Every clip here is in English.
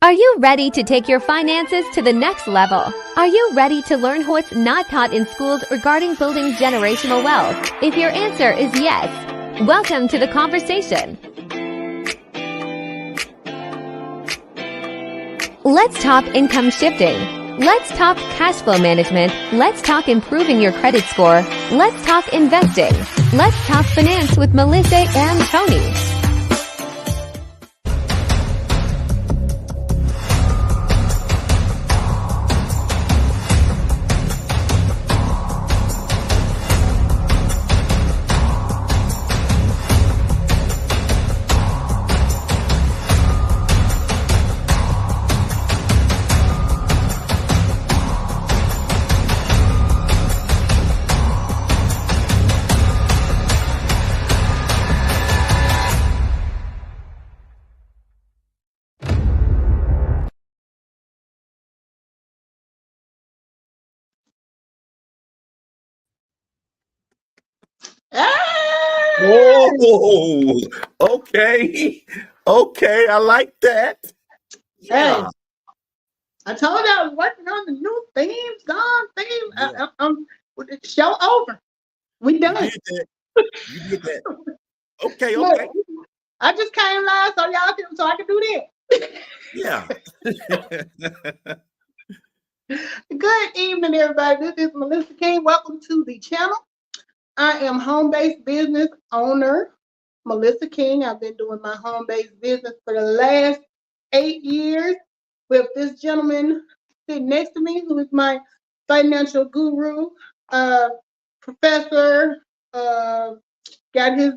Are you ready to take your finances to the next level? Are you ready to learn what's not taught in schools regarding building generational wealth? If your answer is yes, welcome to the conversation. Let's talk income shifting. Let's talk cash flow management. Let's talk improving your credit score. Let's talk investing. Let's talk finance with Melissa and Tony. Oh, okay. Okay, I like that. Yeah. Hey, I told you I was working on the new themes, theme. Yeah. Show over. We done. You did that. You did that. Okay, okay. Look, I just came live so y'all can, so I can do that. Yeah. Good evening, everybody. This is Melissa King. Welcome to the channel. I am home-based business owner, Melissa King. I've been doing my home-based business for the last 8 years with this gentleman sitting next to me, who is my financial guru, professor, got his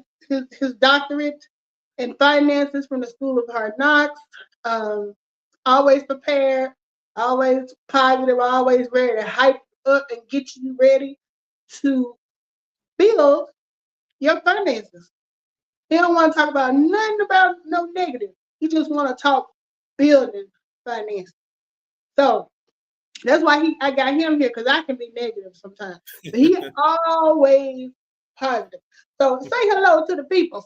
doctorate in finances from the School of Hard Knocks. Always prepared, always positive, always ready to hype up and get you ready to build your finances. He don't want to talk about nothing about no negative. He just want to talk building finances. So that's why I got him here, because I can be negative sometimes. But he always positive. So say hello to the people.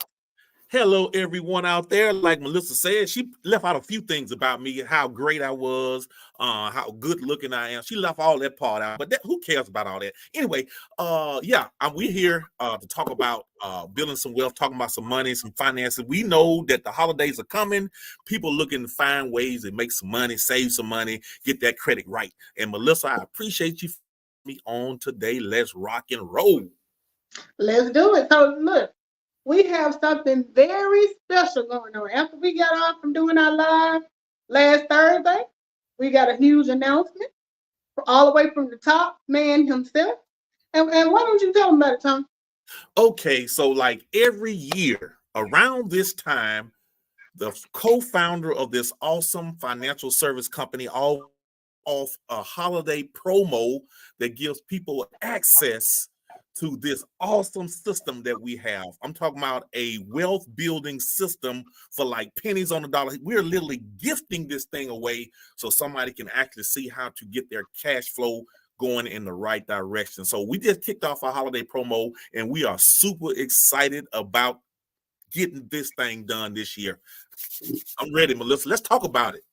Hello, everyone out there. Like Melissa said, she left out a few things about me, how great I was, how good looking I am. She left all that part out, but who cares about all that? Anyway, we're here to talk about building some wealth, talking about some money, some finances. We know that the holidays are coming. People looking to find ways to make some money, save some money, get that credit right. And Melissa, I appreciate you for me on today. Let's rock and roll. Let's do it. So look, we have something very special going on. After we got off from doing our live last Thursday, we got a huge announcement all the way from the top man himself. And why don't you tell them about it, Tom? Okay, so like every year around this time, the co-founder of this awesome financial service company off a holiday promo that gives people access to this awesome system that we have. I'm talking about a wealth building system for like pennies on the dollar. We're literally gifting this thing away so somebody can actually see how to get their cash flow going in the right direction. So we just kicked off our holiday promo, and we are super excited about getting this thing done this year. I'm ready, Melissa. Let's talk about it.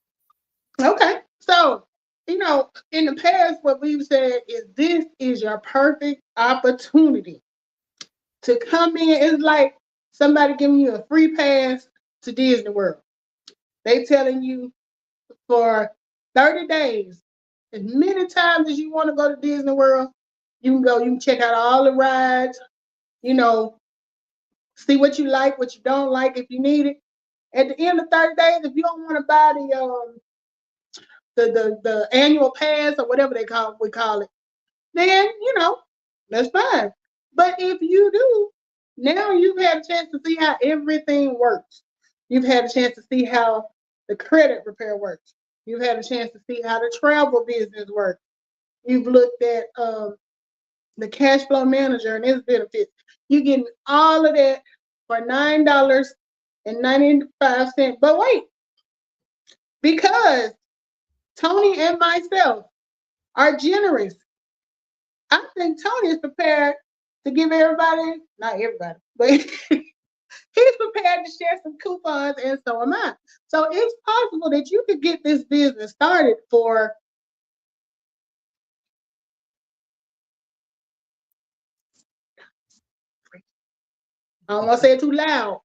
Okay. So, in the past, what we've said is this is your perfect opportunity to come in. It's like somebody giving you a free pass to Disney World. They telling you for 30 days, as many times as you want to go to Disney World, you can go. You can check out all the rides, see what you like, what you don't like, if you need it. At the end of 30 days, if you don't want to buy the annual pass or whatever we call it, then that's fine. But if you do, now you've had a chance to see how everything works. You've had a chance to see how the credit repair works. You've had a chance to see how the travel business works. You've looked at the cash flow manager and its benefits. You're getting all of that for $9.95. But wait, because Tony and myself are generous, I think Tony is prepared to give everybody, not everybody, but He's prepared to share some coupons, and so am I. So it's possible that you could get this business started for I don't want to say it too loud.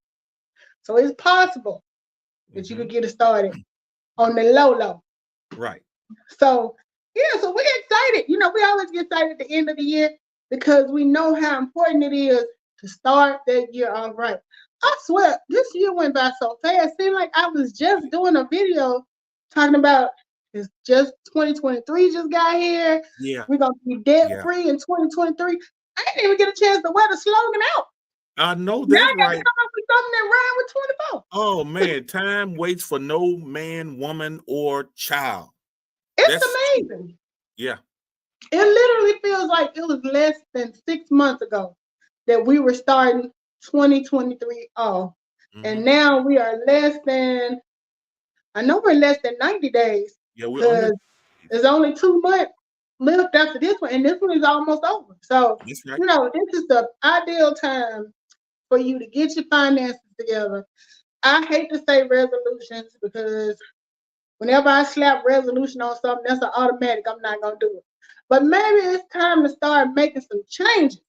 So it's possible that you could get it started on the low. Right. So yeah, so we're excited. You know, we always get excited at the end of the year because we know how important it is to start that year off right. I swear, this year went by so fast. Seemed like I was just doing a video talking about it's just 2023 just got here. Yeah. We're gonna be debt free in 2023. I didn't even get a chance to wear the slogan out. I know Now that's I got right. to come up with something that rhyme with 24. Oh man, time waits for no man, woman, or child. It's amazing. Yeah. It literally feels like it was less than 6 months ago that we were starting 2023 off. And now we are less than 90 days. Yeah, we're there's only 2 months left after this one, and this one is almost over. So, you know, this is the ideal time for you to get your finances together. I hate to say resolutions because whenever I slap resolution on something, that's an automatic. I'm not going to do it. But maybe it's time to start making some changes,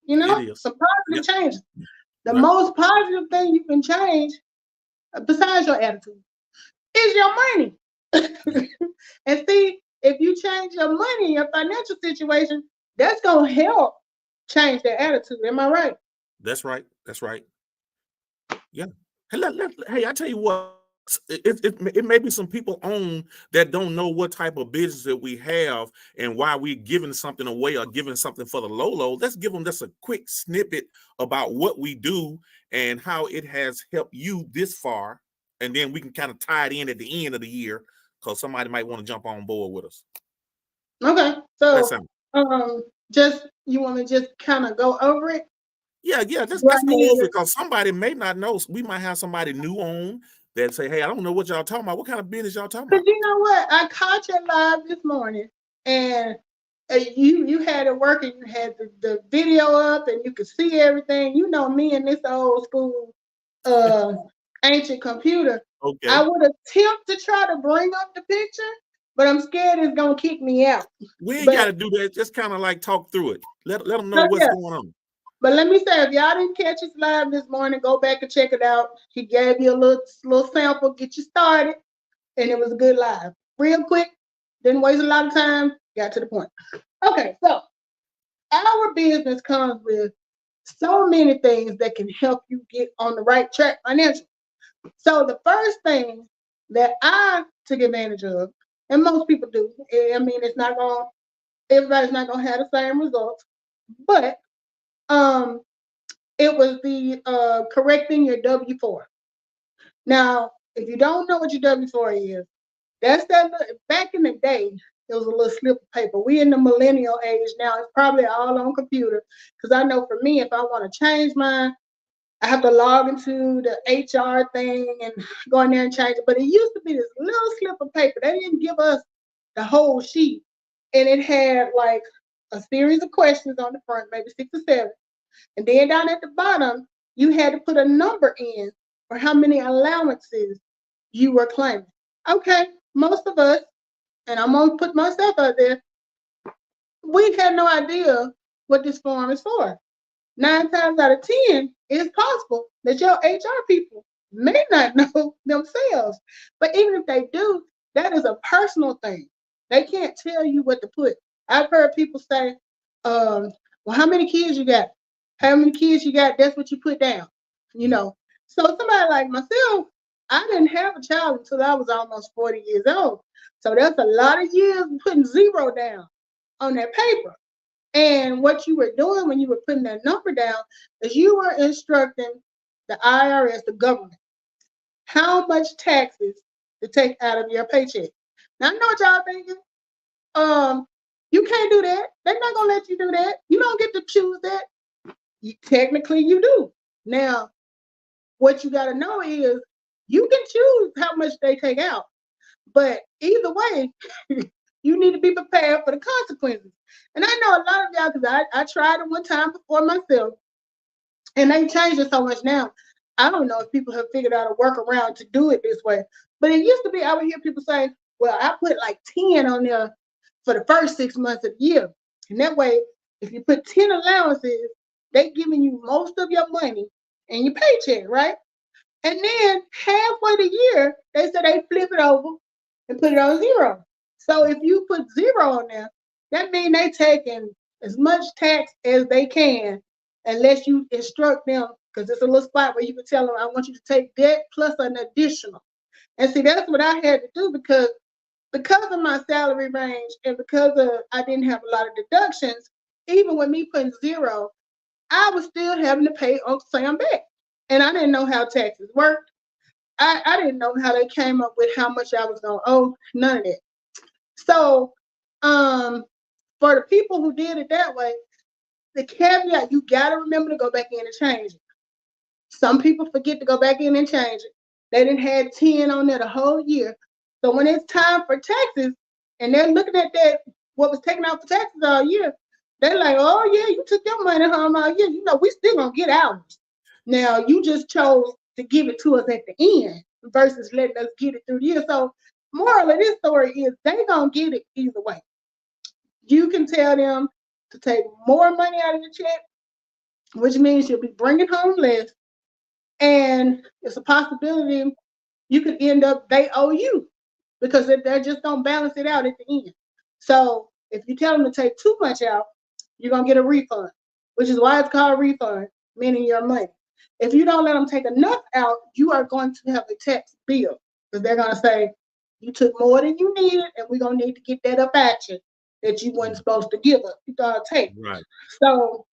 you know, some positive changes. The most positive thing you can change, besides your attitude, is your money. And see, if you change your money, your financial situation, that's going to help change their attitude. Am I right? That's right. That's right. Yeah. Hey, I tell you what, it may be some people on that don't know what type of business that we have and why we're giving something away or giving something for the low. Let's give them just a quick snippet about what we do and how it has helped you this far. And then we can kind of tie it in at the end of the year because somebody might want to jump on board with us. Okay. So, just, you want to just kind of go over it? Yeah, let's go over it because somebody may not know. We might have somebody new on that say, hey, I don't know what y'all talking about. What kind of business y'all talking about? Because you know what? I caught you live this morning and you had it working. You had the video up and you could see everything. You know me and this old school ancient computer. Okay. I would attempt to try to bring up the picture, but I'm scared it's going to kick me out. We ain't got to do that. Just kind of like talk through it. Let them know what's going on. But let me say, if y'all didn't catch us live this morning, go back and check it out. He gave you a little sample, get you started, and it was a good live. Real quick, didn't waste a lot of time, got to the point. Okay, so our business comes with so many things that can help you get on the right track financially. So the first thing that I took advantage of, and most people do, I mean, everybody's not gonna have the same results, but it was the correcting your W-4. Now, if you don't know what your W-4 is, that's that. Back in the day, it was a little slip of paper. We in the millennial age now. It's probably all on computer. Because I know for me, if I want to change mine, I have to log into the HR thing and go in there and change it. But it used to be this little slip of paper. They didn't give us the whole sheet. And it had like a series of questions on the front, maybe 6 or 7. And then down at the bottom, you had to put a number in for how many allowances you were claiming. Okay, most of us, and I'm going to put myself out there, we had no idea what this form is for. 9 times out of 10, it's possible that your HR people may not know themselves. But even if they do, that is a personal thing. They can't tell you what to put. I've heard people say, well, how many kids you got? How many kids you got? That's what you put down, you know. So somebody like myself, I didn't have a child until I was almost 40 years old. So that's a lot of years putting 0 down on that paper. And what you were doing when you were putting that number down is you were instructing the IRS, the government, how much taxes to take out of your paycheck. Now, I know what y'all thinking. You can't do that. They're not going to let you do that. You don't get to choose that. Technically, you do. Now, what you got to know is you can choose how much they take out. But either way, you need to be prepared for the consequences. And I know a lot of y'all, because I tried it one time before myself, and they changed it so much now. I don't know if people have figured out a workaround to do it this way. But it used to be, I would hear people say, well, I put like 10 on there for the first 6 months of the year. And that way, if you put 10 allowances, they giving you most of your money and your paycheck, right? And then halfway the year, they said they flip it over and put it on 0. So if you put 0 on there, that means they taking as much tax as they can, unless you instruct them, because it's a little spot where you can tell them, I want you to take that plus an additional. And see, that's what I had to do because of my salary range and because I didn't have a lot of deductions. Even with me putting 0, I was still having to pay Uncle Sam back. And I didn't know how taxes worked. I didn't know how they came up with how much I was going to owe, none of that. So for the people who did it that way, the caveat, you got to remember to go back in and change it. Some people forget to go back in and change it. They didn't have 10 on there the whole year. So when it's time for taxes and they're looking at that, what was taken out for taxes all year, they're like, oh yeah, you took your money home all year. You know, we still gonna get ours. Now you just chose to give it to us at the end versus letting us get it through the year. So moral of this story is they gonna get it either way. You can tell them to take more money out of your check, which means you'll be bringing home less. And it's a possibility you could end up, they owe you because they're just gonna balance it out at the end. So if you tell them to take too much out, you're gonna get a refund, which is why it's called a refund, meaning your money. If you don't let them take enough out, you are going to have a tax bill because they're gonna say you took more than you needed, and we're gonna need to get that up at you that you weren't supposed to give up. You gotta take. Right. So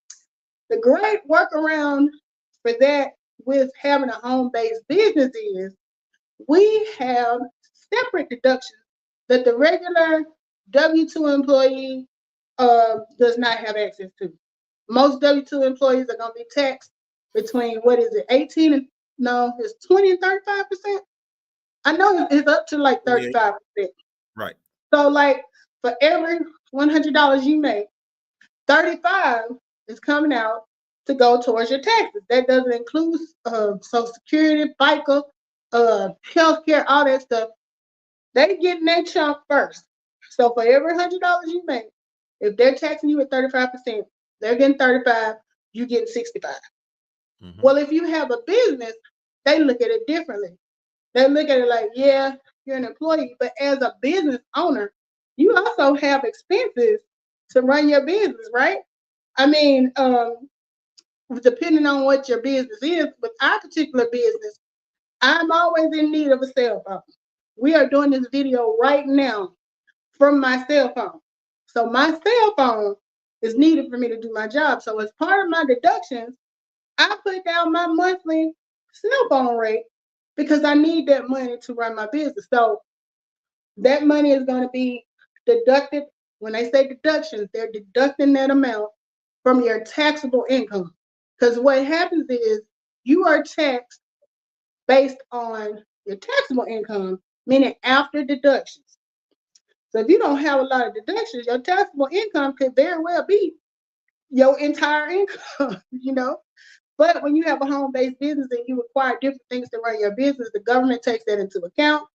the great workaround for that with having a home-based business is we have separate deductions that the regular W-2 employee does not have access to. Most W-2 employees are going to be taxed between, 18 and, no, it's 20 and 35%. I know it's up to like 35%. Right. So like for every $100 you make, 35 is coming out to go towards your taxes. That doesn't include Social Security, FICA, healthcare, all that stuff. They getting their chunk first. So for every $100 you make, if they're taxing you at 35%, they're getting 35, you getting 65. Mm-hmm. Well, if you have a business, they look at it differently. They look at it like, yeah, you're an employee, but as a business owner, you also have expenses to run your business, right? I mean, depending on what your business is, with our particular business, I'm always in need of a cell phone. We are doing this video right now from my cell phone. So my cell phone is needed for me to do my job. So as part of my deductions, I put down my monthly cell phone rate because I need that money to run my business. So that money is going to be deducted. When they say deductions, they're deducting that amount from your taxable income. Because what happens is you are taxed based on your taxable income, meaning after deductions. So if you don't have a lot of deductions, your taxable income could very well be your entire income, you know. But when you have a home-based business and you require different things to run your business, the government takes that into account,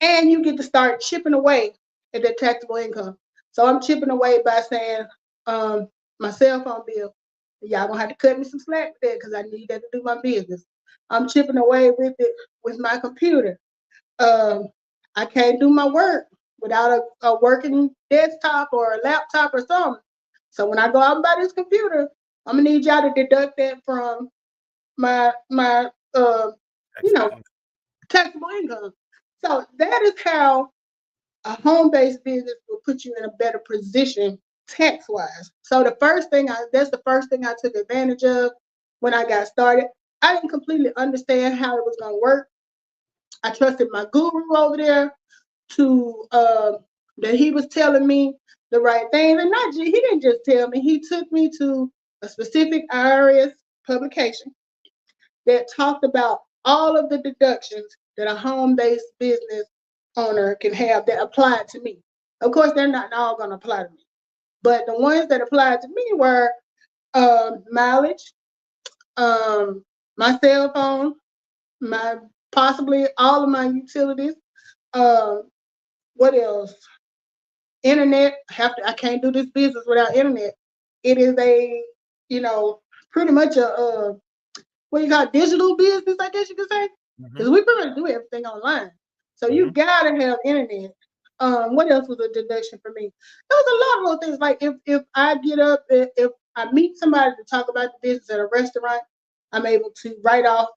and you get to start chipping away at that taxable income. So I'm chipping away by saying my cell phone bill. Y'all gonna have to cut me some slack with that because I need that to do my business. I'm chipping away with it with my computer. I can't do my work without a working desktop or a laptop or something. So when I go out and buy this computer, I'm gonna need y'all to deduct that from my taxable income. So that is how a home-based business will put you in a better position tax-wise. So that's the first thing I took advantage of when I got started. I didn't completely understand how it was gonna work. I trusted my guru over there to that he was telling me the right things, and he didn't just tell me. He took me to a specific IRS publication that talked about all of the deductions that a home-based business owner can have that apply to me. Of course, they're not all going to apply to me, but the ones that applied to me were mileage, my cell phone, my possibly all of my utilities. What else? Internet. I can't do this business without internet. It is a, pretty much a what you call digital business, I guess you could say, because we pretty much do everything online. So you gotta have internet. What else was a deduction for me? There was a lot of little things, like if I get up, if I meet somebody to talk about the business at a restaurant, I'm able to write off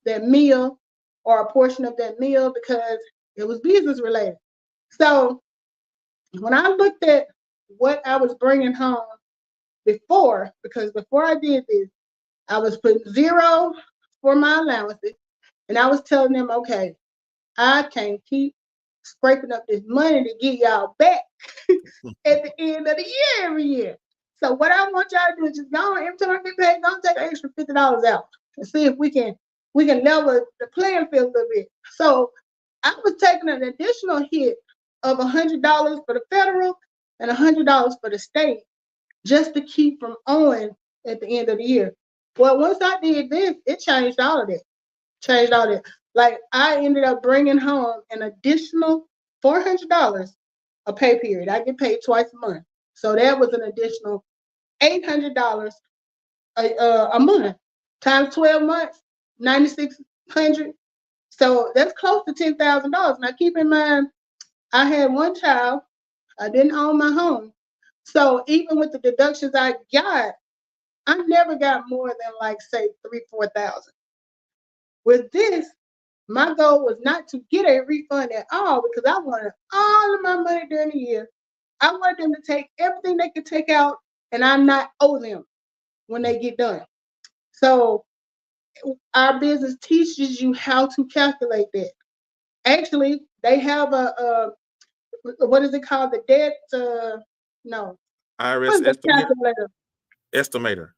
that meal or a portion of that meal because it was business related. So when I looked at what I was bringing home before, because before I did this, I was putting 0 for my allowances, and I was telling them, okay, I can't keep scraping up this money to get y'all back at the end of the year every year. So what I want y'all to do is just go on, every time I get paid, go and take an extra $50 out and see if we can level the playing field a little bit. So I was taking an additional hit of $100 for the federal and $100 for the state just to keep from owing at the end of the year. Well, once I did this, it changed all of that. Like I ended up bringing home an additional $400 a pay period. I get paid twice a month. So that was an additional $800 a month times 12 months, $9,600. So that's close to $10,000. Now keep in mind, I had one child. I didn't own my home. So even with the deductions I got, I never got more than like say $3,000-4,000. With this, my goal was not to get a refund at all because I wanted all of my money during the year. I wanted them to take everything they could take out and I not owe them when they get done. So our business teaches you how to calculate that. Actually, they have a what is it called? The debt, no. IRS estimator.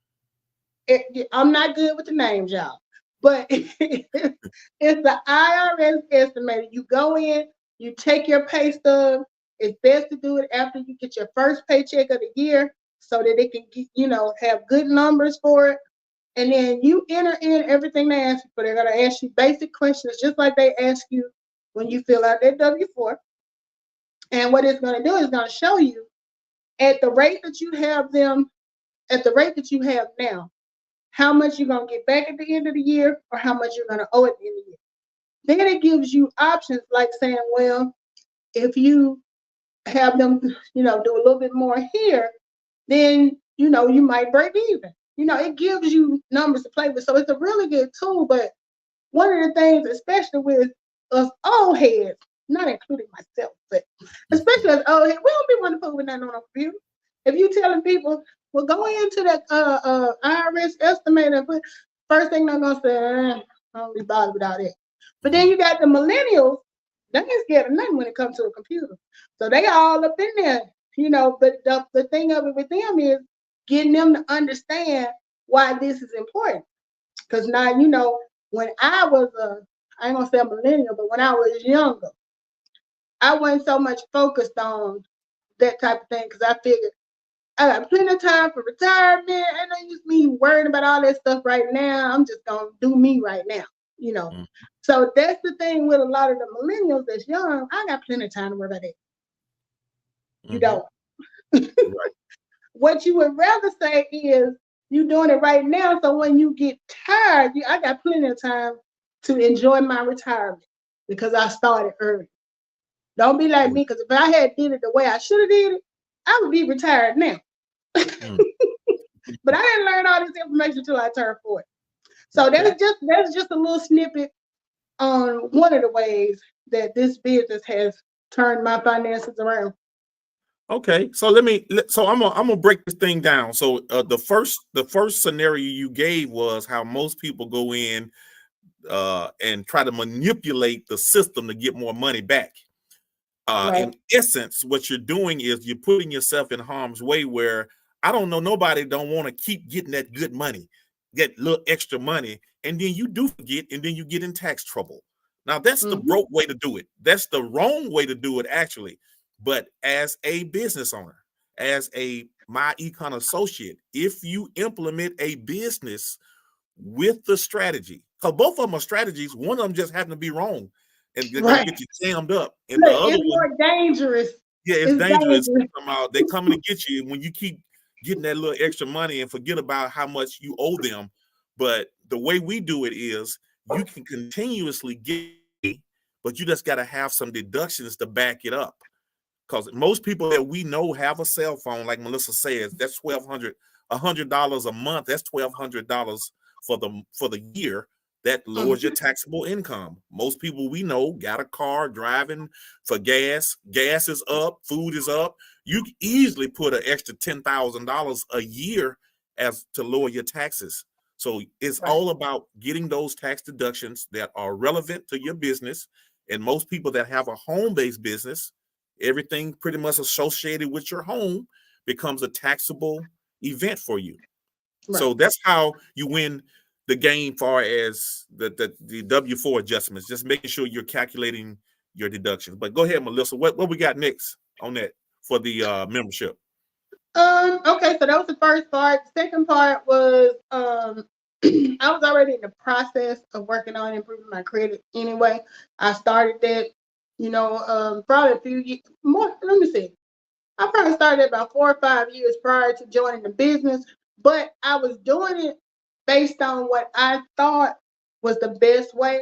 I'm not good with the names, y'all. But it's the IRS estimator. You go in, you take your pay stub. It's best to do it after you get your first paycheck of the year so that they can have good numbers for it. And then you enter in everything they ask you for. They're going to ask you basic questions just like they ask you when you fill out that W-4. And what it's going to do is going to show you at the rate that you have them, at the rate that you have now, how much you're going to get back at the end of the year or how much you're going to owe at the end of the year. Then it gives you options like saying, well, if you have them, do a little bit more here, then, you might break even. It gives you numbers to play with. So it's a really good tool. But one of the things, especially with us old heads, not including myself, but especially as old heads, we don't be wanting to put with nothing on our computer. If you telling people, well, go into that IRS estimator, but first thing they're gonna say, I don't be bothered with all that. But then you got the millennials, they ain't scared of nothing when it comes to a computer. So they all up in there, but the thing of it with them is getting them to understand why this is important. Because now, when I was I ain't gonna say a millennial, but when I was younger, I wasn't so much focused on that type of thing because I figured I got plenty of time for retirement. I don't use me worrying about all that stuff right now. I'm just gonna do me right now, So that's the thing with a lot of the millennials that's young. I got plenty of time to worry about that. You don't. Right. What you would rather say is you doing it right now. So when you get tired, I got plenty of time to enjoy my retirement because I started early. Don't be like me, because if I had did it the way I should have did it, I would be retired now. But I didn't learn all this information until I turned 40. So that's just a little snippet on one of the ways that this business has turned my finances around. Okay, so I'm gonna break this thing down. So the first scenario you gave was how most people go in and try to manipulate the system to get more money back. Right. In essence, what you're doing is you're putting yourself in harm's way where I don't know, nobody don't want to keep getting that good money, get little extra money, and then you do forget, and then you get in tax trouble. Now that's the broke way to do it. That's the wrong way to do it, actually. But as a business owner, as a My Econ associate, if you implement a business with the strategy Because both of them are strategies. One of them just happen to be wrong, and they're Right. gonna get you jammed up. And the Look, other it's one, more dangerous. yeah, it's It's dangerous. dangerous. They coming to get you when you keep getting that little extra money and forget about how much you owe them. But the way we do it is you can continuously get, but you just got to have some deductions to back it up. Because most people that we know have a cell phone, like Melissa says, that's $1,200 a month. That's $1,200 for the year. That lowers your taxable income. Most people we know got a car, driving for gas. Gas is up, food is up. You can easily put an extra $10,000 a year as to lower your taxes. So it's all about getting those tax deductions that are relevant to your business. And most people that have a home-based business, everything pretty much associated with your home becomes a taxable event for you. Right. So that's how you win the game far as the W-4 adjustments, just making sure you're calculating your deductions. But go ahead, Melissa, what we got next on that for the membership? Okay, so that was the first part. The second part was I was already in the process of working on improving my credit anyway. I started that, probably a few years more. Let me see. I probably started about 4 or 5 years prior to joining the business, but I was doing it based on what I thought was the best way.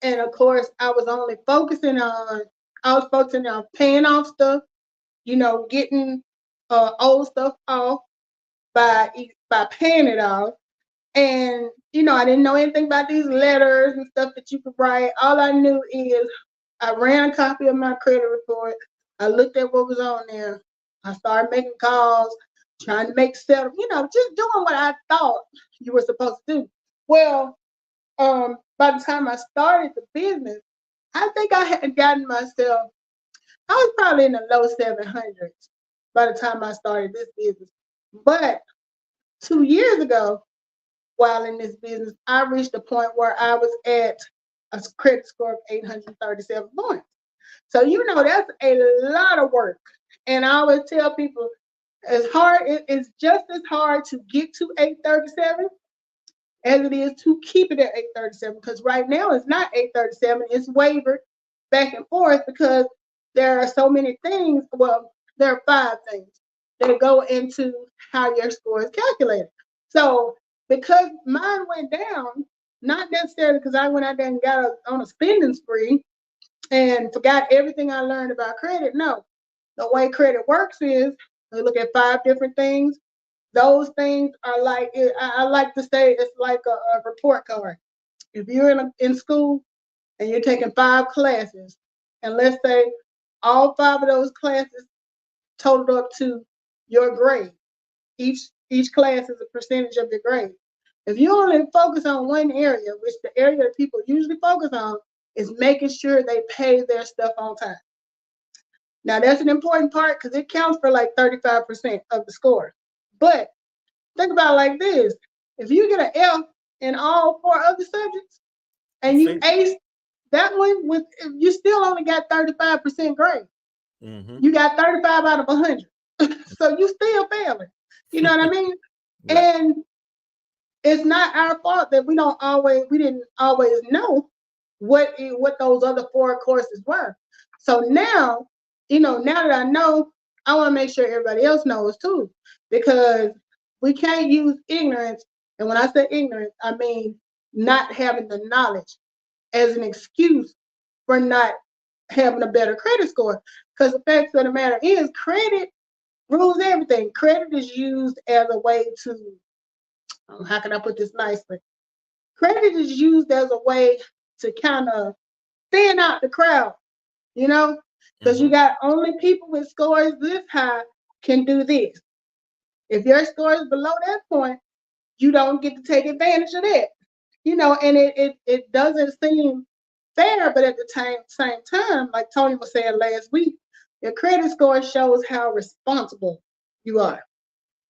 And of course, I was focusing on paying off stuff, getting old stuff off by paying it off. And, I didn't know anything about these letters and stuff that you could write. All I knew is I ran a copy of my credit report. I looked at what was on there. I started making calls, trying to make settlement, just doing what I thought you were supposed to do. Well, by the time I started the business, I think I had gotten myself, I was probably in the low 700s by the time I started this business. But 2 years ago, while in this business, I reached a point where I was at a credit score of 837 points. So, that's a lot of work. And I always tell people, it's just as hard to get to 837 as it is to keep it at 837. Because right now it's not 837, it's wavered back and forth because there are so many things. Well, there are 5 things that go into how your score is calculated. So because mine went down, not necessarily because I went out there and got on a spending spree and forgot everything I learned about credit. No, the way credit works is they look at 5 different things. Those things are like, I like to say it's like a report card. If you're in school and you're taking 5 classes, and let's say all 5 of those classes totaled up to your grade. Each class is a percentage of your grade. If you only focus on one area, which the area that people usually focus on is making sure they pay their stuff on time. Now that's an important part because it counts for like 35% of the score. But think about it like this. If you get an F in all 4 other subjects and you ace that one, you still only got 35% grade. Mm-hmm. You got 35 out of 100. So you still failing. You know what I mean? Right. And it's not our fault that we didn't always know what those other 4 courses were. So now, now that I know, I want to make sure everybody else knows too, because we can't use ignorance. And when I say ignorance, I mean not having the knowledge as an excuse for not having a better credit score. Because the fact of the matter is, credit rules everything. Credit is used as a way to, how can I put this nicely? Credit is used as a way to kind of thin out the crowd, because you got only people with scores this high can do this. If your score is below that point, you don't get to take advantage of that, and it doesn't seem fair, but at the same time, like Tony was saying last week, your credit score shows how responsible you are.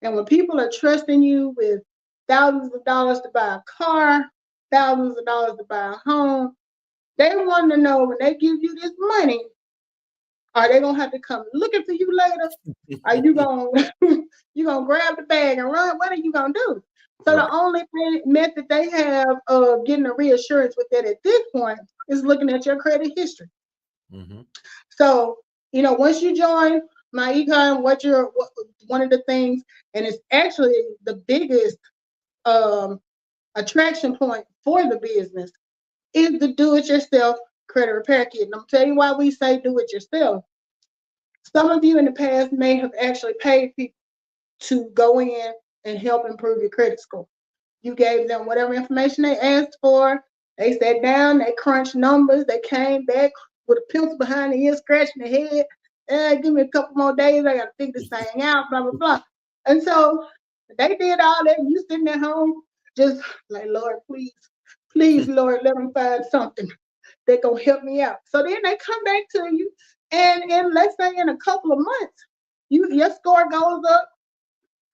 And when people are trusting you with thousands of dollars to buy a car, thousands of dollars to buy a home, they want to know when they give you this money, are they gonna have to come looking for you later? Are you gonna grab the bag and run? What are you gonna do? So the only method they have of getting a reassurance with that at this point is looking at your credit history. Mm-hmm. So, once you join My Econ, one of the things, and it's actually the biggest attraction point for the business, is the do-it-yourself credit repair kit. And I'm telling you why we say do-it-yourself. Some of you in the past may have actually paid people to go in and help improve your credit score. You gave them whatever information they asked for. They sat down, they crunched numbers, they came back with a pencil behind the ear, scratching their head. Give me a couple more days, I gotta figure this thing out, blah, blah, blah. And so they did all that, and you sitting at home, just like, Lord, please, Lord, let them find something that gonna help me out. So then they come back to you, and let's say in a couple of months, your score goes up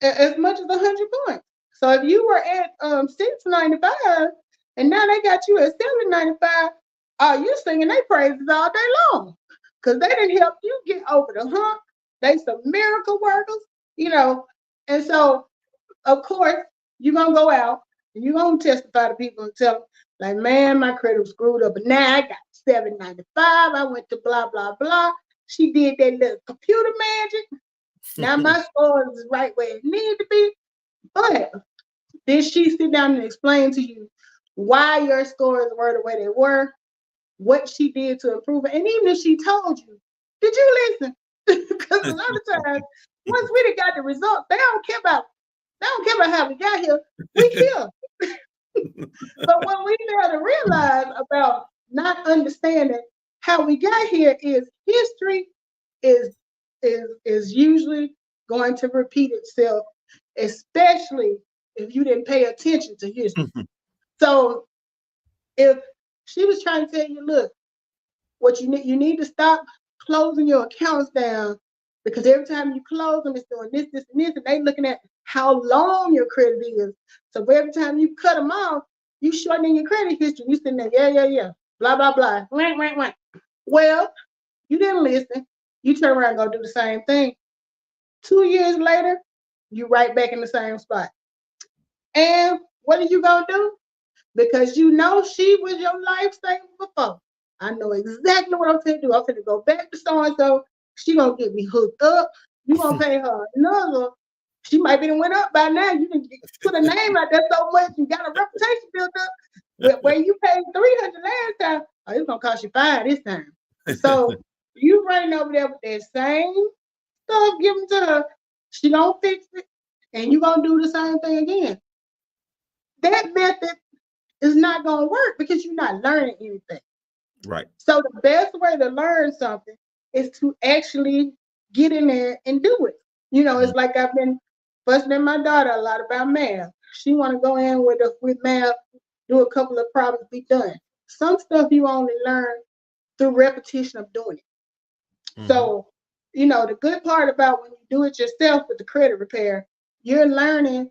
as much as 100 points. So if you were at 695 and now they got you at 795, you're singing their praises all day long because they didn't help you get over the hump. They some miracle workers, And so, of course, you're going to go out and you're going to testify to people and tell them, like, man, my credit was screwed up, but now I got 795. I went to blah, blah, blah. She did that little computer magic. Now my score is right where it needs to be. But did she sit down and explain to you why your scores were the way they were, what she did to improve it? And even if she told you, did you listen? Because a lot of times, once we got the results, they don't care about how we got here. We here. But what we fail to realize about not understanding how we got here is history is usually going to repeat itself, especially if you didn't pay attention to history. So if she was trying to tell you, look, what you need to stop closing your accounts down, because every time you close them, it's doing this, and this, and they looking at how long your credit is. So every time you cut them off, you shortening your credit history. You sitting there, yeah, blah, blah, blah. Well, you didn't listen. You turn around and go do the same thing. 2 years later, you right back in the same spot. And what are you gonna do? Because you know she was your lifesaver before. I know exactly what I'm gonna do. I'm gonna go back to so-and-so. She gonna get me hooked up. You gonna pay her another. She might be went up by now. You can put a name out there so much. You got a reputation built up. Where you paid $300 last time, it's gonna cost you $5 this time. So you running over there with that same stuff given to her. She gonna fix it, and you gonna do the same thing again. That method is not gonna work because you're not learning anything. Right. So the best way to learn something is to actually get in there and do it. It's like I've been fussing at my daughter a lot about math. She want to go in with math, do a couple of problems, be done. Some stuff you only learn through repetition of doing it. Mm-hmm. So, the good part about when you do it yourself with the credit repair, you're learning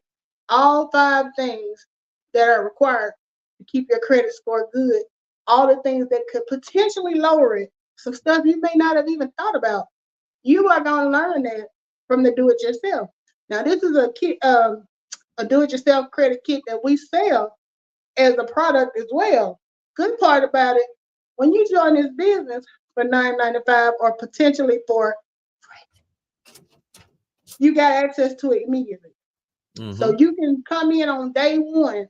all 5 things that are required to keep your credit score good. All the things that could potentially lower it. Some stuff you may not have even thought about. You are going to learn that from the do-it-yourself. Now, this is a kit, a do-it-yourself credit kit that we sell as a product as well. Good part about it, when you join this business for $9.95 or potentially for free, you got access to it immediately. Mm-hmm. So you can come in on day one,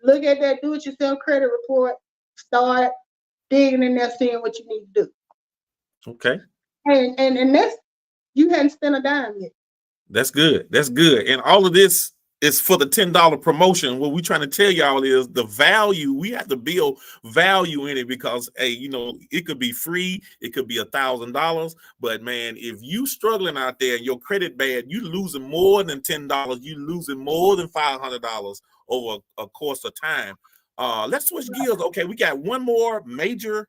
look at that do-it-yourself credit report, start digging in there, seeing what you need to do. Okay. And that's, you hadn't spent a dime yet. That's good. That's good. And all of this is for the $10 promotion. What we're trying to tell y'all is the value. We have to build value in it because, hey, it could be free. It could be $1,000. But man, if you struggling out there and your credit bad, you losing more than $10. You losing more than $500 over a course of time. Let's switch gears. Okay, we got one more major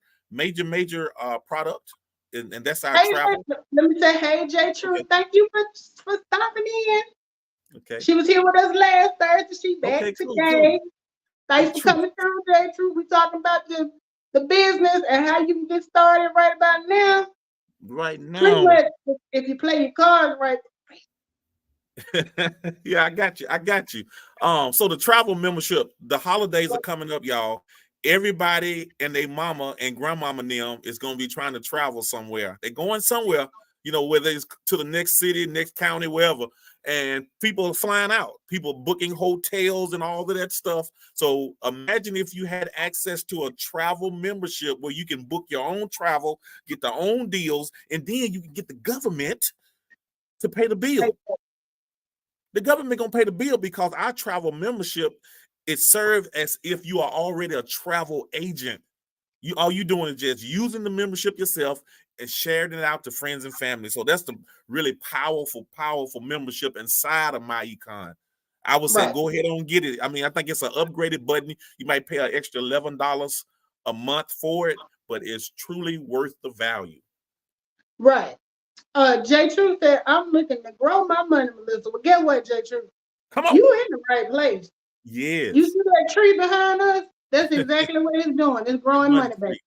product, and that's our travel. Let me say, hey, J. True, okay. Thank you for stopping in. Okay. She was here with us last Thursday. She back today. Cool. Thanks for coming through, J. True. We're talking about the business and how you can get started right about now. Right now. Pretty much, if you play your cards right. Yeah, I got you. I got you. So the travel membership, the holidays are coming up, y'all. Everybody and their mama and grandmama and them is gonna be trying to travel somewhere. They're going somewhere, whether it's to the next city, next county, wherever. And people are flying out, people booking hotels and all of that stuff. So imagine if you had access to a travel membership where you can book your own travel, get their own deals, and then you can get the government to pay the bill. The government gonna pay the bill because our travel membership, it serves as if you are already a travel agent. All you doing is just using the membership yourself and sharing it out to friends and family. So that's the really powerful membership inside of MyEcon. I would say go ahead and get it. I mean, I think it's an upgraded button. You might pay an extra $11 a month for it, but it's truly worth the value. Right. J. True said, I'm looking to grow my money, Melissa. Well, get what, J. True? Come on. You in the right place. Yes. You see that tree behind us? That's exactly what it's doing. It's growing money, baby.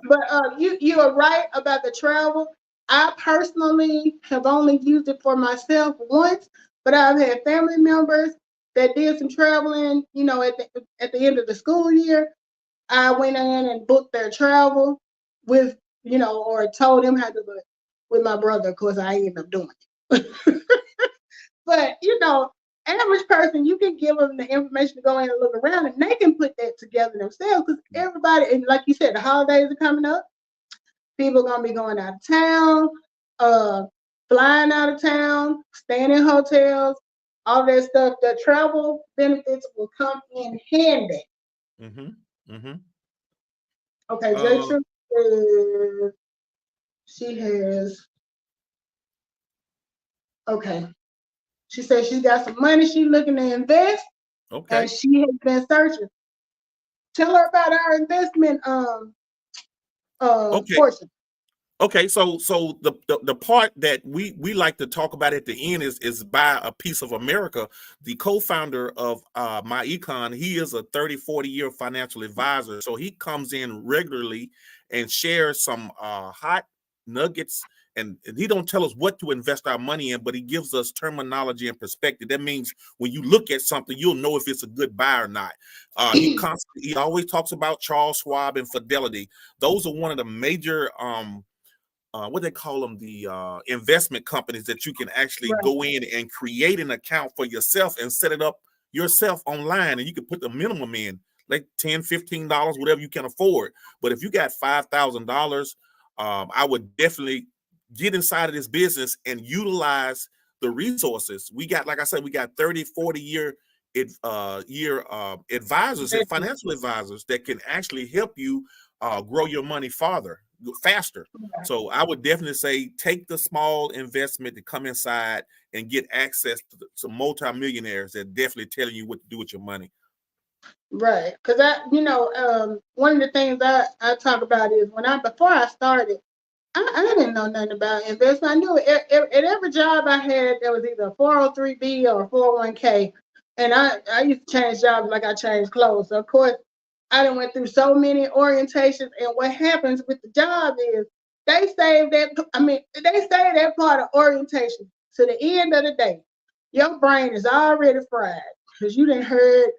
But you are right about the travel. I personally have only used it for myself once, but I've had family members that did some traveling, at the end of the school year. I went in and booked their travel with, or told them how to do it with my brother. Of course, I ended up doing it. But, average person, you can give them the information to go in and look around, and they can put that together themselves, because everybody, and like you said, the holidays are coming up. People are going to be going out of town, flying out of town, staying in hotels, all that stuff. The travel benefits will come in handy. Okay, Jason, she has, okay. She said she got some money she's looking to invest. Okay. And she has been searching. Tell her about our investment portion. Okay, so the part that we like to talk about at the end is buy a piece of America. The co-founder of MyEcon, he is a 30-40 year financial advisor. So he comes in regularly and shares some hot nuggets. And he don't tell us what to invest our money in, but he gives us terminology and perspective. That means when you look at something, you'll know if it's a good buy or not. He always talks about Charles Schwab and Fidelity. Those are one of the major what they call them, the investment companies that you can actually go in and create an account for yourself and set it up yourself online, and you can put the minimum in, like $10-15, whatever you can afford. But if you got $5,000, I would definitely get inside of this business and utilize the resources. We got, like I said, we got 30-40 year advisors and financial advisors that can actually help you grow your money faster. So I would definitely say take the small investment to come inside and get access to multimillionaires that definitely telling you what to do with your money. Right, because one of the things I talk about is before I started, I didn't know nothing about investment. I knew at every job I had, there was either a 403B or a 401k. And I used to change jobs like I changed clothes. So, of course, I done went through so many orientations. And what happens with the job is they save that part of orientation to the end of the day. Your brain is already fried because you done heard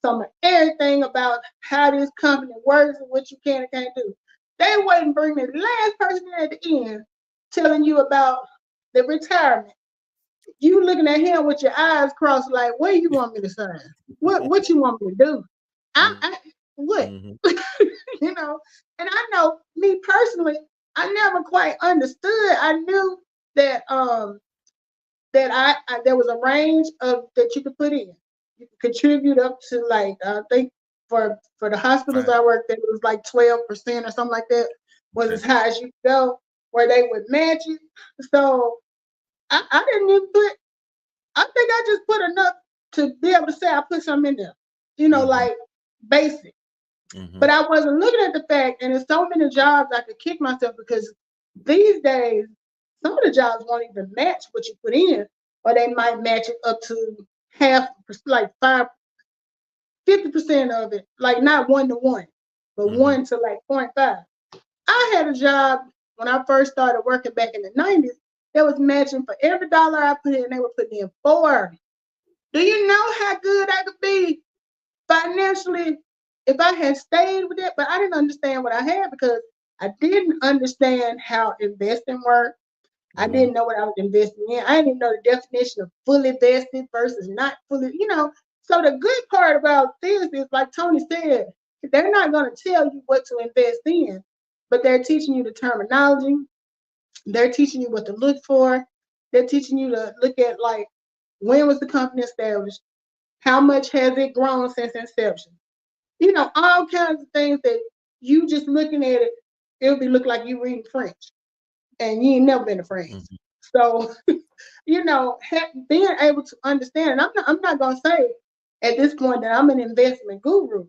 some of everything about how this company works and what you can and can't do. They wouldn't bring me the last person at the end telling you about the retirement. You looking at him with your eyes crossed, like, what do you want me to sign? What you want me to do? What? And I know me personally, I never quite understood. I knew that that there was a range of that you could put in. You could contribute up to, like, I think for the hospitals I worked at, it was like 12% or something like that, was as high as you could go, where they would match you. So I didn't even I think I just put enough to be able to say I put something in there, like basic. But I wasn't looking at the fact, and there's so many jobs I could kick myself, because these days, some of the jobs won't even match what you put in, or they might match it up to half, like 50% of it, like not 1-to-1, but 1 to like 0.5. I had a job when I first started working back in the 90s They was matching for every dollar I put in, they were putting in 4. Do you know how good I could be financially if I had stayed with it? But I didn't understand what I had because I didn't understand how investing worked. I didn't know what I was investing in. I didn't even know the definition of fully vested versus not fully, So the good part about this is, like Tony said, they're not going to tell you what to invest in, but they're teaching you the terminology. They're teaching you what to look for. They're teaching you to look at, like, when was the company established? How much has it grown since inception? All kinds of things that you just looking at it, it'll be look like you reading French, and you ain't never been to France. So, being able to understand, and I'm not gonna say at this point that I'm an investment guru,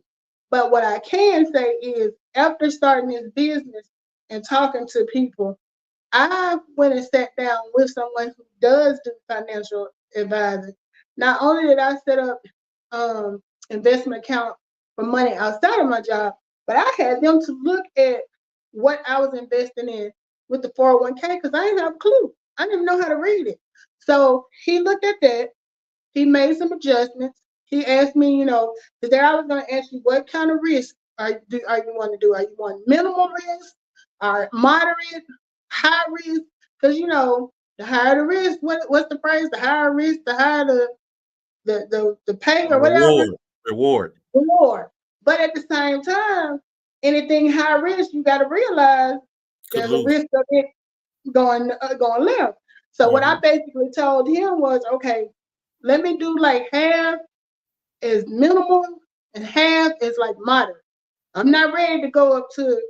but what I can say is after starting this business and talking to people, I went and sat down with someone who does do financial advising. Not only did I set up investment account for money outside of my job, but I had them to look at what I was investing in with the 401k because I didn't have a clue. I didn't even know how to read it. So he looked at that. He made some adjustments. He asked me, because there I was going to ask you what kind of risk are you want to do? Are you want minimal risk, or moderate, high risk? Because the higher the risk, what's the phrase? The higher risk, the higher the pay or whatever. Reward. But at the same time, anything high risk, you got to realize there's a risk of it going left. So what I basically told him was, okay, let me do like half is minimal and half is like moderate. I'm not ready to go up to,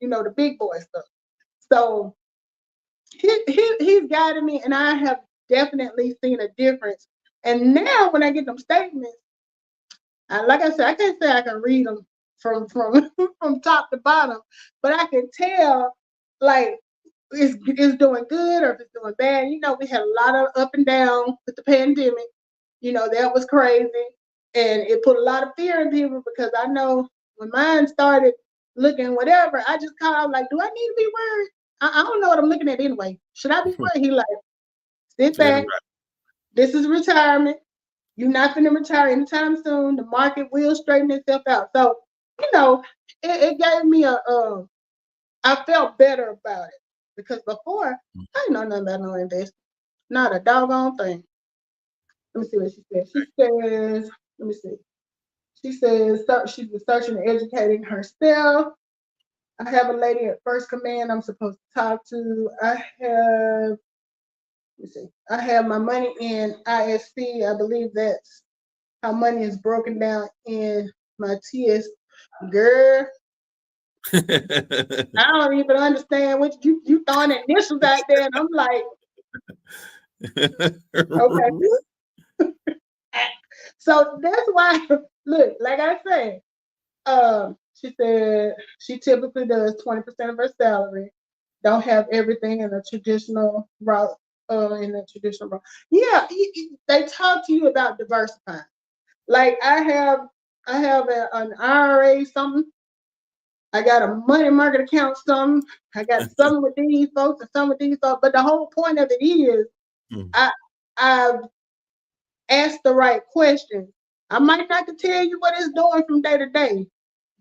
the big boy stuff. So he's guided me, and I have definitely seen a difference. And now when I get them statements, like I said, I can't say I can read them from from top to bottom, but I can tell like it's doing good or if it's doing bad. We had a lot of up and down with the pandemic. That was crazy, and it put a lot of fear in people because I know when mine started looking whatever, I just called like, do I need to be worried? I don't know what I'm looking at anyway. Should I be worried? He like, sit back. This is retirement. You're not going to retire anytime soon. The market will straighten itself out. So, it gave me I felt better about it because before I didn't know nothing about no investing. Not a doggone thing. Let me see what she said. She says, let me see. She says she's researching and educating herself. I have a lady at First Command I'm supposed to talk to. Let me see. I have my money in ISC. I believe that's how money is broken down in my TS. Girl, I don't even understand what you throwing initials out there, and I'm like, okay. So that's why, look, like I said, she said she typically does 20% of her salary. Don't have everything in a traditional route. Yeah, they talk to you about diversifying. Like I have an IRA something. I got a money market account something. I got some with these folks and some with these folks. But the whole point of it is, I've asked the right questions. I might not could tell you what it's doing from day to day,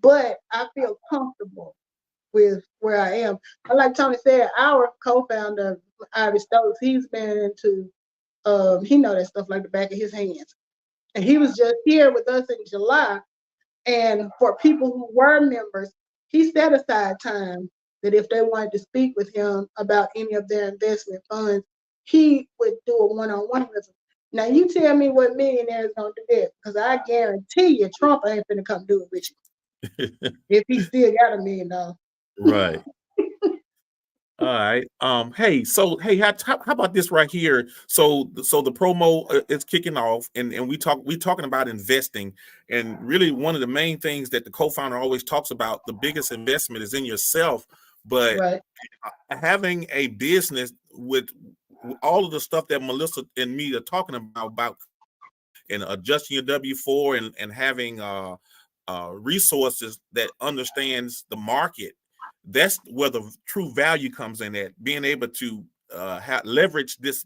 but I feel comfortable with where I am. Like Tony said, our co-founder, Ivy Stokes, he's been into, he knows that stuff like the back of his hands. And he was just here with us in July. And for people who were members, he set aside time that if they wanted to speak with him about any of their investment funds, he would do a one-on-one with them. Now, you tell me what millionaire is going to do that, because I guarantee you Trump ain't going to come do it with you if he still got $1 million. Right. All right. Hey, how about this right here? So the promo is kicking off, and we're talking about investing, and really one of the main things that the co-founder always talks about, the biggest investment is in yourself. But having a business with all of the stuff that Melissa and me are talking about and adjusting your W-4 and having resources that understands the market. That's where the true value comes in, at being able to leverage this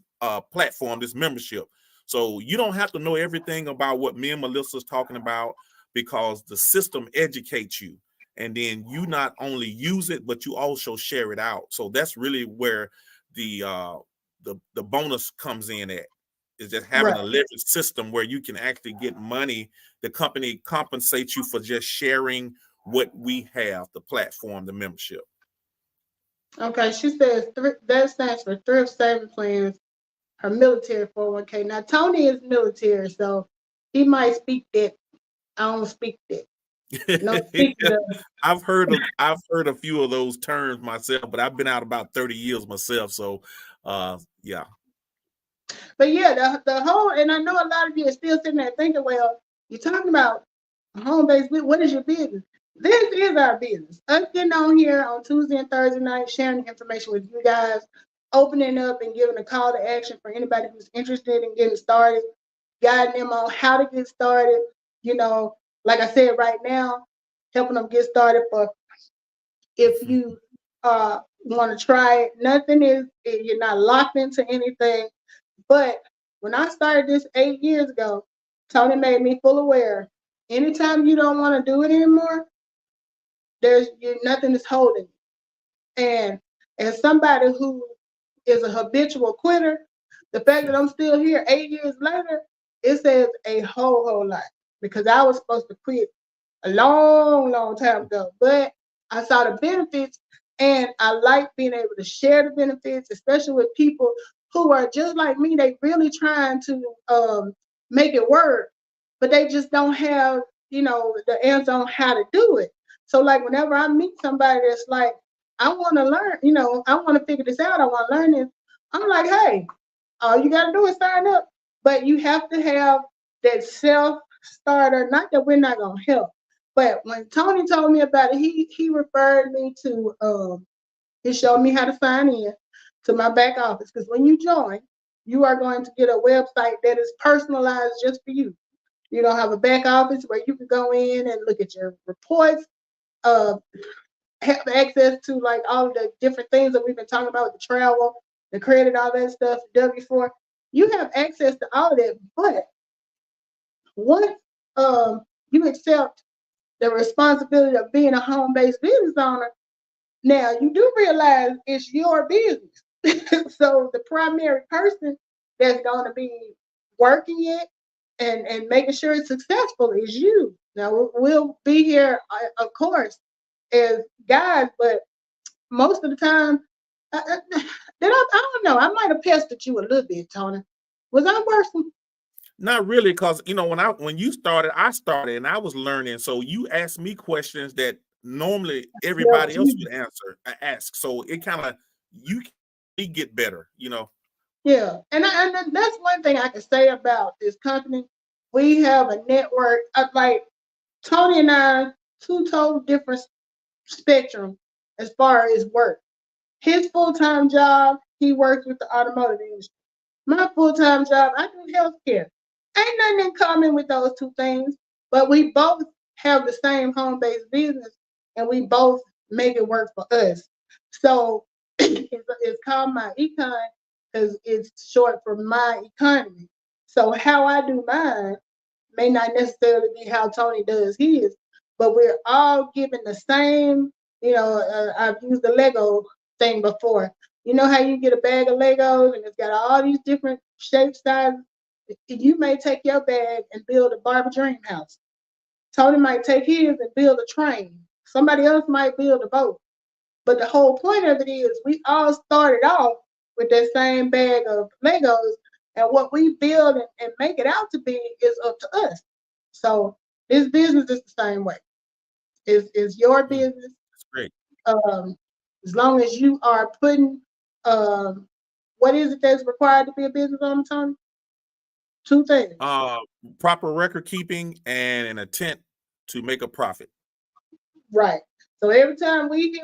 platform, this membership. So you don't have to know everything about what me and Melissa's talking about, because the system educates you, and then you not only use it, but you also share it out. So that's really where the bonus comes in at, is just having a leverage system where you can actually get money. The company compensates you for just sharing what we have, the platform, the membership. Okay, she says that stands for thrift saving plans, her military 401k. Now Tony is military, so he might speak that. I don't speak that. No, I've heard a few of those terms myself, but I've been out about 30 years myself. So yeah. But yeah, the whole, and I know a lot of you are still sitting there thinking, well, you're talking about home-based, what is your business? This is our business. Us getting on here on Tuesday and Thursday night, sharing information with you guys, opening up and giving a call to action for anybody who's interested in getting started, guiding them on how to get started. You know, like I said, right now, helping them get started for if you want to try it. Nothing is, you're not locked into anything. But when I started this 8 years ago, Tony made me full aware. Anytime you don't want to do it anymore, nothing is holding you. And as somebody who is a habitual quitter, the fact that I'm still here 8 years later, it says a whole lot, because I was supposed to quit a long time ago. But I saw the benefits, and I like being able to share the benefits, especially with people who are just like me. They really trying to make it work, but they just don't have, the answer on how to do it. So like whenever I meet somebody that's like, I want to learn, I want to figure this out, I want to learn this, I'm like, hey, all you got to do is sign up. But you have to have that self-starter, not that we're not going to help. But when Tony told me about it, he referred me to, he showed me how to sign in to my back office. Because when you join, you are going to get a website that is personalized just for you. You're going to have a back office where you can go in and look at your reports, have access to like all of the different things that we've been talking about, the travel, the credit, all that stuff, W4. You have access to all of that. But once you accept the responsibility of being a home-based business owner, now you do realize it's your business. So the primary person that's going to be working it and making sure it's successful is you. Now we'll be here, of course, as guys, but most of the time, I don't know. I might have pestered you a little bit, Tony. Was I worse? Not really, because when you started, I started and I was learning. So you asked me questions that normally everybody else would ask. So it kind of you get better, Yeah, and that's one thing I can say about this company. We have a network of like Tony and I, two total different spectrum as far as work. His full-time job, he works with the automotive industry. My full-time job, I do healthcare. Ain't nothing in common with those two things, but we both have the same home-based business, and we both make it work for us. So it's called My Econ because it's short for my economy. So how I do mine may not necessarily be how Tony does his, but we're all given the same, I've used the Lego thing before. You know how you get a bag of Legos and it's got all these different shapes, sizes? You may take your bag and build a Barbie dream house. Tony might take his and build a train. Somebody else might build a boat. But the whole point of it is we all started off with that same bag of Legos, and what we build and make it out to be is up to us. So this business is the same way. It's your business. That's great. As long as you are putting, what is it that's required to be a business owner, Tony? Two things. Proper record keeping and an intent to make a profit. Right. So every time we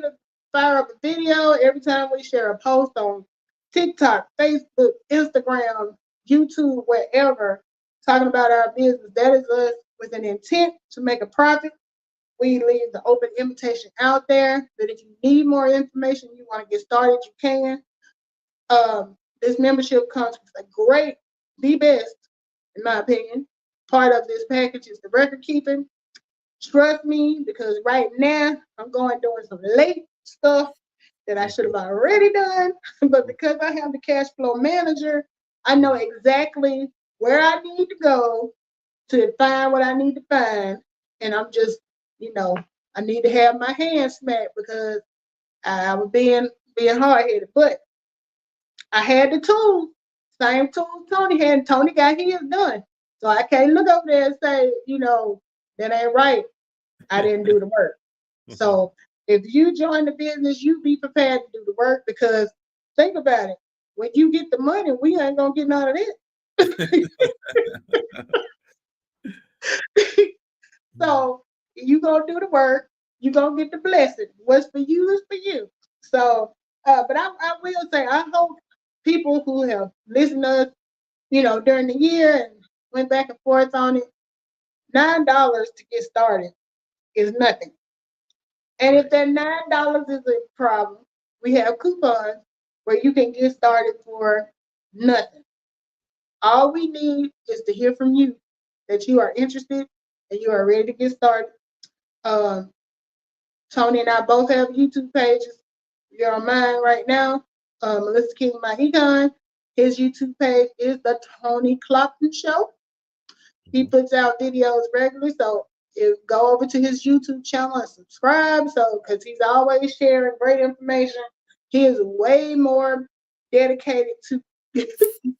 fire up a video, every time we share a post on TikTok, Facebook, Instagram, YouTube, wherever, talking about our business, that is us with an intent to make a profit. We leave the open invitation out there that if you need more information, you want to get started, you can. This membership comes with the best, in my opinion, part of this package is the record keeping. Trust me, because right now I'm doing some late stuff that I should have already done. But because I have the cash flow manager, I know exactly where I need to go to find what I need to find. And I'm just, I need to have my hands smacked because I was being hard-headed. But I had the tools, same tools Tony had, and Tony got his done. So I can't look over there and say, that ain't right. I didn't do the work. So if you join the business, you be prepared to do the work, because think about it. When you get the money, we ain't gonna get none of it. So you gonna do the work, you gonna get the blessing. What's for you is for you. So, but I will say, I hope people who have listened to us, during the year and went back and forth on it, $9 to get started is nothing. And if that $9 is a problem, we have coupons where you can get started for nothing. All we need is to hear from you that you are interested and you are ready to get started. Tony and I both have YouTube pages. You're on mine right now. Melissa King, my econ. His YouTube page is the Tony Clopton Show. He puts out videos regularly, so go over to his YouTube channel and subscribe. So, because he's always sharing great information, he is way more dedicated to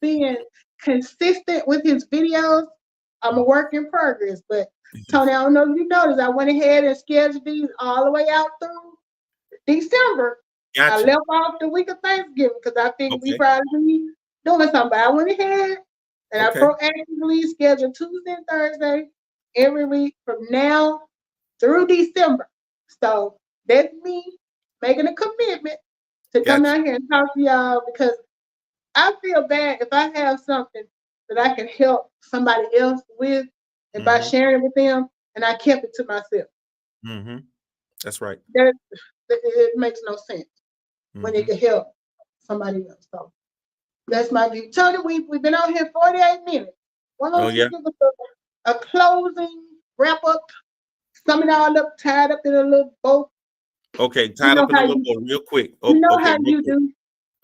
being consistent with his videos. I'm a work in progress, but Tony, I don't know if you noticed, I went ahead and scheduled these all the way out through December. Gotcha. I left off the week of Thanksgiving because I think we probably be doing something. But I went ahead and I proactively scheduled Tuesday and Thursday every week from now through December. So that's me making a commitment to come out here and talk to y'all, because I feel bad if I have something that I can help somebody else with, and by sharing it with them, and I kept it to myself. That's right. It makes no sense when it can help somebody else. So that's my view. Tony, we've been out here 48 minutes. Why don't you give us a closing wrap up, sum it all up, tied up in a little bow? Okay, tied up in a little bow real quick. How you do.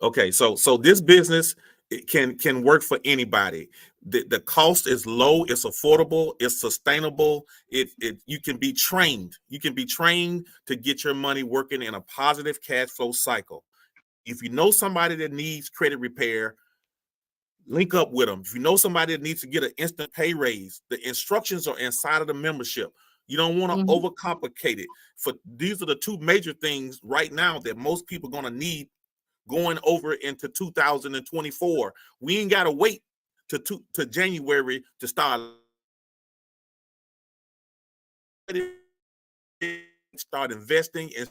Okay, so this business can work for anybody. The cost is low, it's affordable, it's sustainable. You can be trained. You can be trained to get your money working in a positive cash flow cycle. If you know somebody that needs credit repair, link up with them. If you know somebody that needs to get an instant pay raise, the instructions are inside of the membership. You don't want to overcomplicate it. These are the two major things right now that most people are going to need going over into 2024. We ain't got to wait to January to start investing and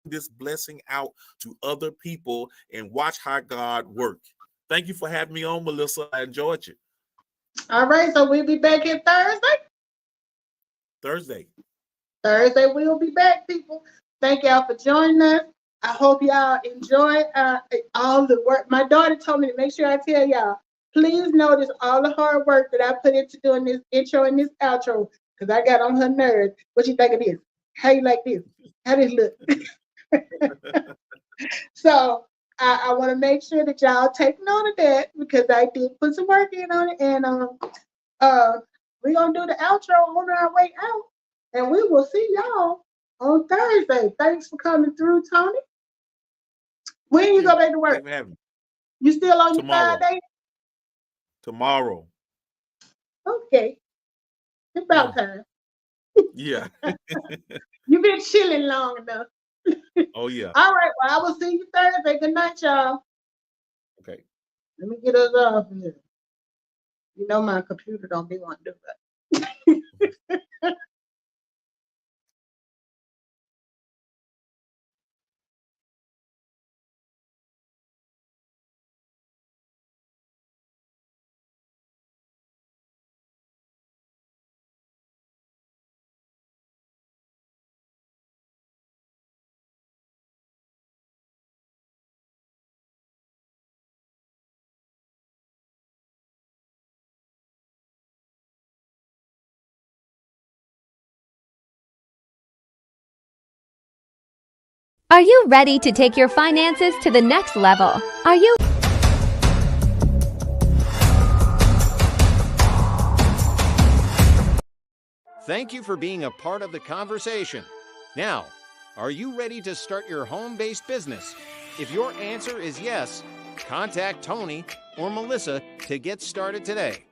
this blessing out to other people and watch how God work. Thank you for having me on, Melissa. I enjoyed you. All right, so we'll be back in Thursday we'll be back, people. Thank y'all for joining us. I hope y'all enjoy all the work. My daughter told me to make sure I tell y'all, please notice all the hard work that I put into doing this intro and this outro, because I got on her nerves. What you think of this? How you like this? How this look? So I want to make sure that y'all take note of that, because I did put some work in on it. And we're going to do the outro on our way out. And we will see y'all on Thursday. Thanks for coming through, Tony. When you go back to work? You still on your 5 days? Tomorrow. Okay. It's about time. Yeah. You've been chilling long enough. Oh, yeah. All right. Well, I will see you Thursday. Good night, y'all. Okay. Let me get us off here. You know my computer don't be wanting to do that. Are you ready to take your finances to the next level? Are you Thank you for being a part of the conversation. Now, are you ready to start your home-based business? If your answer is yes, contact Tony or Melissa to get started today.